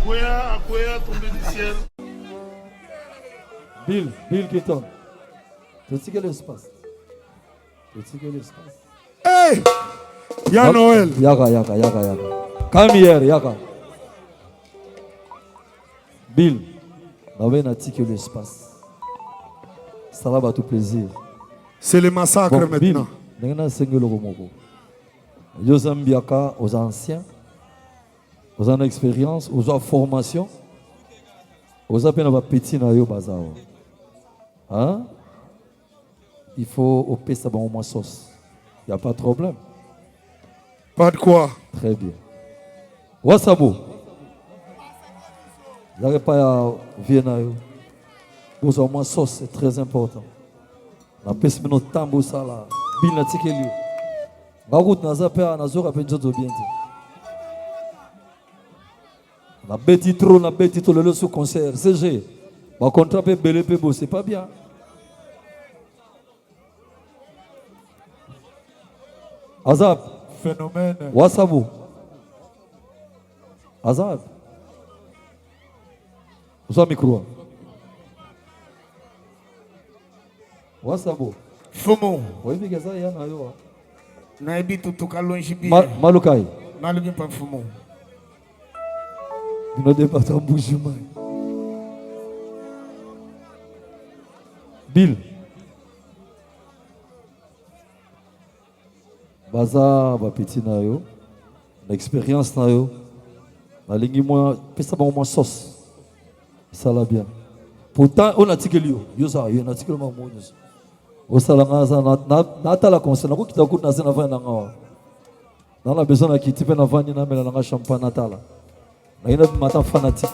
Akoya, tombé du ciel. Bill Keaton. Tu sais quel espace? Hey! Y'a Noël. Yaka. Come here, Yaka. Bill, natikeli l'espace. Ça va tout plaisir. C'est le massacre bon, maintenant. Bill, aux anciens, aux en expérience, aux en formation, aux appels à petit na yo bazao. Hein? Il faut au ça au moins sauce. Il n'y a pas de problème. Pas de quoi? Très bien. Wasabo. Il n'y a pas à venir. Vous au moins sauce, c'est très important. La peste de notre tambo ça là. Bill natikeli. La route n'a pas na zora pe jodo bien. La bête trop le sous concert. CG. Ba contrat pe belé pe c'est pas bien. Azab. Phénomène. Wasabo. Azab. Vous avez micro. Wasabo. Fumo. Oui, mais ça y a na yo. Na ebi tutuka longe bi. Malukai. Na lugi pa fumo. Nous débattons bougement. Bill. Baza ba petit na yo. L'expérience na yo. La ligne moi pesa ba moins sauce. Ça la bien. Pourtant on a tikeli yo. Yo ça, yo na tikeli ma mo. Au salanga za na ta la conseil na ko kitako na zena va na ngawa. Dans la besoin na kiti pe na vani na mela na champagne na tala. Matin fanatique.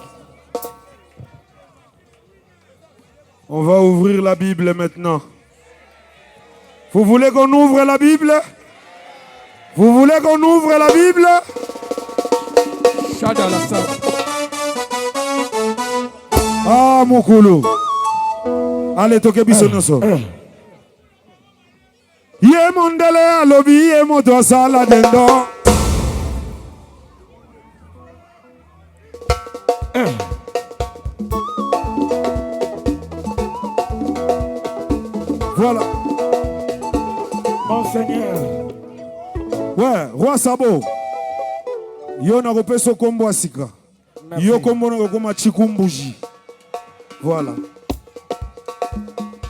On va ouvrir la Bible maintenant. Vous voulez qu'on ouvre la Bible? Vous voulez qu'on ouvre la Bible? Ah, mon coulou. Allez, toque bisonoso. Yé mondele alobi, yé moto sala dendo. Voilà. Monseigneur. Ouais, roi Sabo. Yo na repé so kombo asika. Yo kombo na koma chikumbuji. Voilà.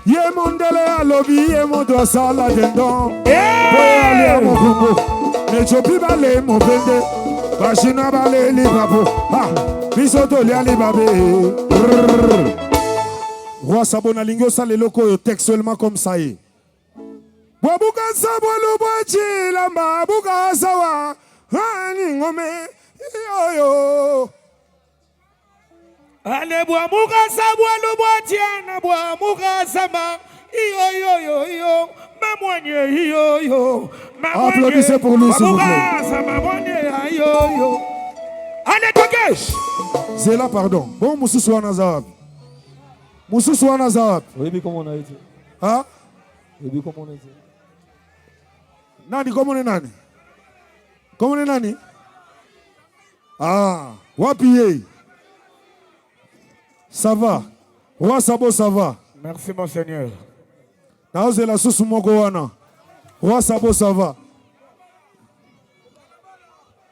Yé mondele alobi, yé moto sala dendon. Boy ali amokungo. Ne chopi bale mo bende. Bashina bale li papo. Ha. Bisoto li ali babe. Roi Sabo na lingio sa le loko textuellement comme ça y est. Wabuka Sabo lo bochi lamba buka sawa hani ngome yo yo. Ale bwamuka Sabo lo bochi na bwamuka sama yo yo. Mamwanye yo. Applaudissez pour lui s'il vous plaît. Yo. Allez Tokesh. C'est là pardon. Bon Moussou Nazarab. Moussou Nazarab. Oui, mais comment on a été? Hein? Oui, mais comment on a été? Nani, comment on est nani? Comment on est nani? Ah, wapiye. Ça va. Roi Sabo, ça va. Merci Monseigneur. Naoze la sous mogowana. Roi Sabo, ça va.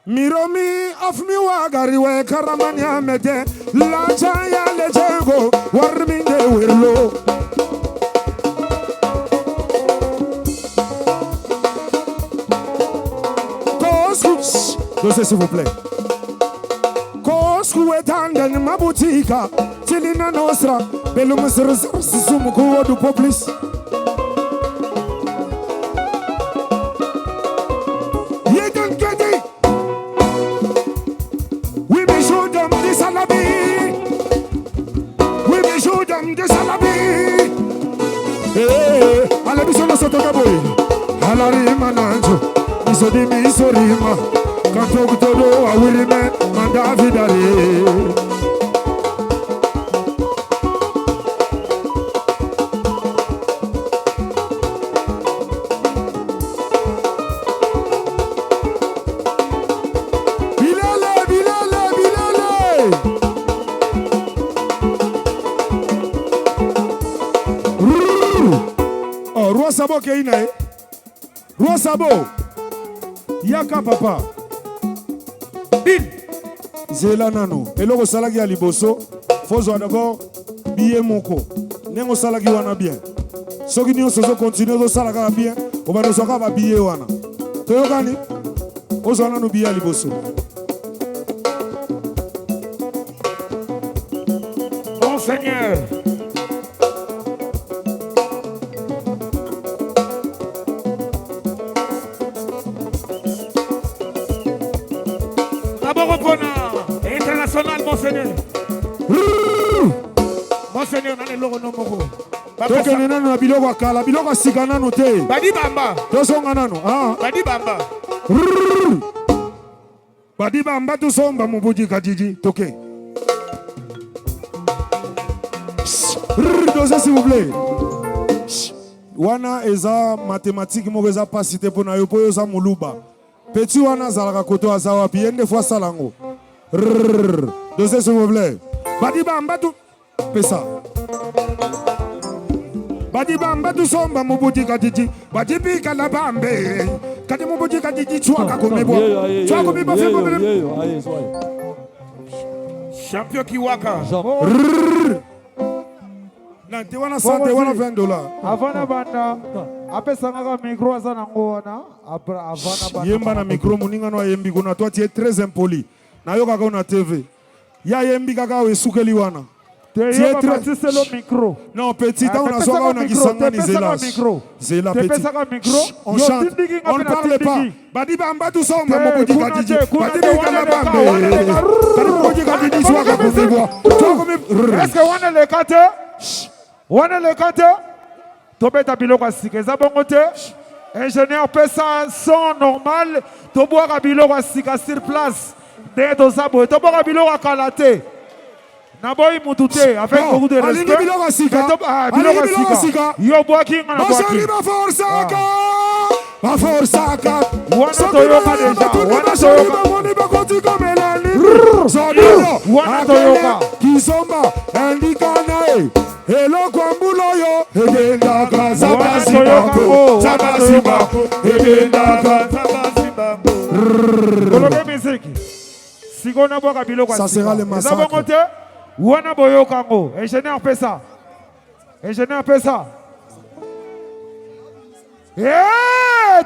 Miromi afmi wagariwe karamanya mete la chaya lejengo warminde wirlo. Dosez s'il vous plaît. Kosku etanden mabutika tilina nostra belum sisumu kuwa du poplis. Yegan kedi. We be show them this alabi. We be show them this alabi. Eh, alabi sono sotto boy. Alari mananjo. Isodi mi sorima. Kanto kutodo awirime manda vidare. Bilale. Sabo Keina, Roi Sabo, Yaka Papa, Bill, Zela Nano, et le Salagi Aliboso, Fozo d'abord, billet Moko, Nengo Salagi Wana bien. Ceux qui nous ont continué de Salaga bien, on va nous avoir billet Wana. Toyogani, Ozana no billet Aliboso. Seigneur. International, Monseigneur. Monseigneur, on a le logo no moko. Toke nena na biloko kala, biloko sikana no te. Badi bamba. Tosonga nano. Ah. Badi bamba. Badi bamba tu somba mubuji kajiji. Toke. Dosez s'il vous plaît. Wana eza mathématique mo eza pas cité pour na yo po eza muluba. Petit wana zalaka koto azawa pi ende fois salango. Dosez s'il vous plaît. Badi bamba tu pesa. Badi bamba tu somba mubuji kajiji. Badi pika la bambe. Kadi mubuji kajiji chwa kakomebo. Chwa komebo febo. Champion Kiwaka. Nanti wana sante wana $20. Avana banda. Ape sangaka micro azana ngona. Avana banda. Yemba na micro muninga no yembi kuna toi tu es très impoli. Na yo kaka na TV. Ya yembi kaka we sukeli wana. Tu es très le micro. Non petit temps on a soka on a kisanga ni zela. Zela petit. On chante. On ne parle pas. Badi bamba tu somba mobodi kadiji. Badi bamba bamba. Badi mobodi kadiji swaka kumibwa. Est-ce que wana le kate? Wana le kate? Tobeta biloko asika eza bongo te. Ingénieur pesa son normal. Toboaka biloko asika sur place. De tozabo toboaka biloko akala te. Naboyi mutute avec beaucoup de respect. Alingi biloko asika. Biloko asika. Yo boaki ngana boaki. Bosali ba forsaka. Ba forsaka. Wana toyoka deja. Wana toyoka. Moni ba koti kamela ni. Wana toyoka. Kisomba andikana Hello kwambulo yo Edendaka Zabazibako Zabazibako Edendaka Zabazibako Kolobe miziki Sigona boka biloko Ça sera le massacre. Zabongote Wana boyoka ngo Ingénieur pesa Ingénieur pesa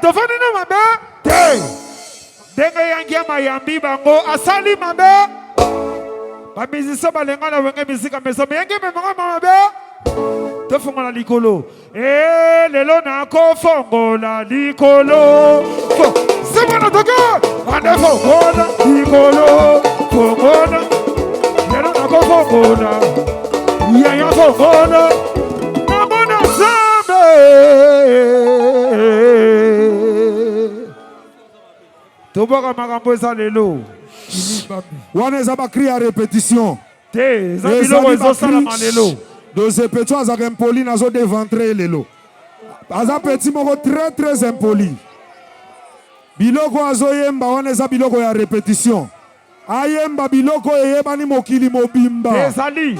Tofani na mabe Te Denga yangia mayambi bango Asali mabe ba musicien balenga na wenge musique maison mais yenge memanga mabe to fongola likolo lelo na ko fongola likolo c'est bon toka ande fongola likolo fongola lelo na ko fongola ya fongola na bona Nzambe to boka makambo eza lelo Wana eza ba cri à répétition. Te, za biloko ezosala malelo. Doze petit azaka impoli nazo déventrer lelo. Aza petit moko très impoli. Biloko azoyemba wana eza biloko ya répétition. Ayemba biloko eyebani mokili mobimba. Ezali.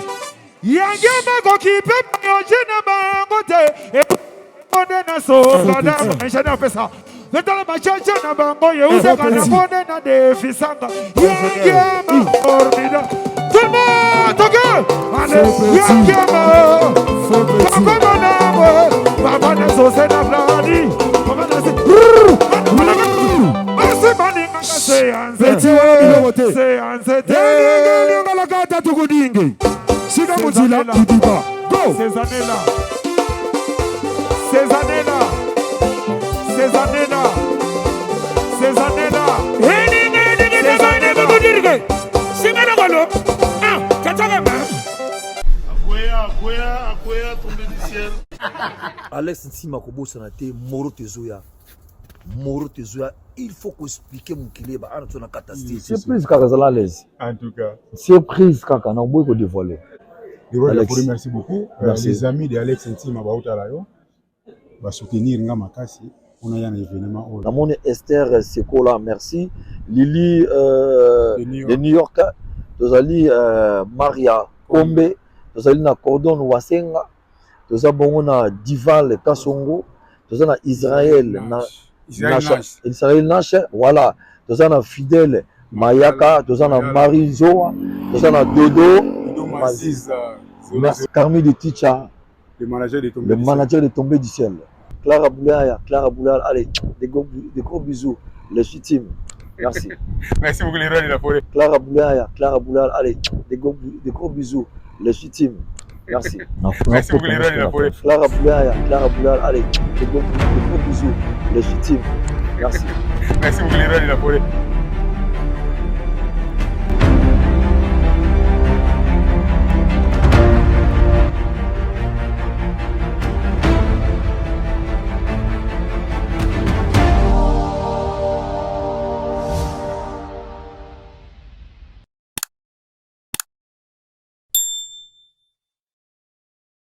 Yangema kokipe yojina bango te. Eponde na soda. Ingénieur pesa. Vetala machacha na bango yeuze kana ponde na defisanga. Yangema formida. Tout le monde, toque. Allez, yangema. Papa na mo. Papa na sose na blani. Papa na se. Ase bani ngaka se anze. Se anze te. Ngala kata tukudinge. Sika muzila kidiba. Go. Ces années-là. Ces années-là. Ces années-là. Ces années-là. Alex Ntima Kobosana te Moro Tezoya. Moro Tezoya, il faut qu'on explique mon kileba. Ah, tu as catastrophe. Surprise kaka zala l'aise. En tout cas. Surprise kaka na boy ko dévoiler. Alex, merci beaucoup. Merci. Les amis de Alex Ntima Bautalayo va soutenir nga makasi. On a un événement. Namone Esther Sekola, merci. Lily de New York. Tozali Maria Kombe. Tozali na Cordon Wasenga. Tozali bongo na Dival Kasongo. toza na Israël Israël Nash, voilà, toza na Fidèle Mayaka, toza na Marie Zoa, toza na Dodo Merci Carmi de Ticha, le manager de Tombé du ciel. Clara Boulaya, allez, des gros bisous, les team. Merci. Merci beaucoup les rois de la forêt. Clara Boulaya, allez, des gros bisous, les team. Merci. Merci beaucoup les rois de la forêt. Clara Boulaya, allez, des gros bisous, les team. Merci. Merci beaucoup les rois de la forêt.